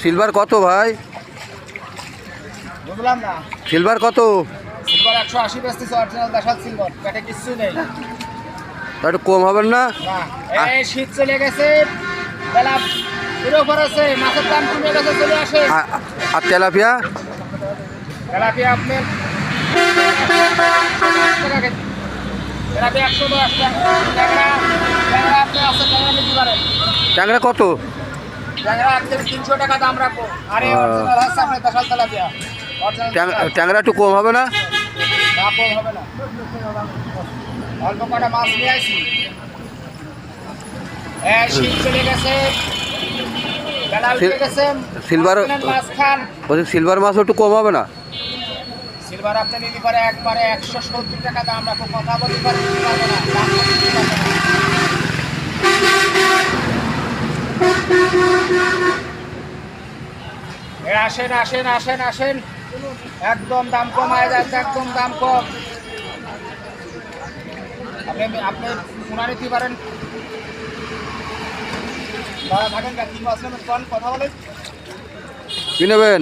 Silver কত ভাই? বুঝলাম না। সিলভার কত? সিলভার 180 বেচতেছে, অরিজিনাল দেশাল সিলভার, পেটে কিচ্ছু নেই। তা একটু কম হবেন না? না, এই শীত চলে গেছে, বেলা পুরো পড়েছে, মাছের দাম কমে গেছে, চলে আসে। আর তেলাপিয়া? তেলাপিয়া আপনার তেলাপিয়া 110 টাকা। ট্যাংরা আপনি আছে, ট্যাংরা নিতে পারেন। ট্যাংরা কত? ট্যাংরা আপনি 300 টাকা দাম রাখবো। আরে অরিজিনাল হচ্ছে আপনার দেশাল তেলাপিয়া। ট্যাংরা একটু কম হবে না? না, কম হবে না। অল্প কটা মাছ নিয়ে আসি। শীত চলে গেছে, বেলা উঠে গেছে, সিলভার মাছ খান। বলছি সিলভার মাছও একটু কম হবে না? সিলভার আপনি নিতে পারে একবারে 170 টাকা দাম রাখো, কথা বলতে পারে, নিতে পারবে না, দাম দিতে পারবে না। আসেন আসেন আসেন আসেন, একদম দাম কমায় যাচ্ছে, একদম দাম কম। আপনি শোনা নিতে পারেন। দাদা থাকেন, কি মাছ নেবেন, কথা বলেন। কি নেবেন?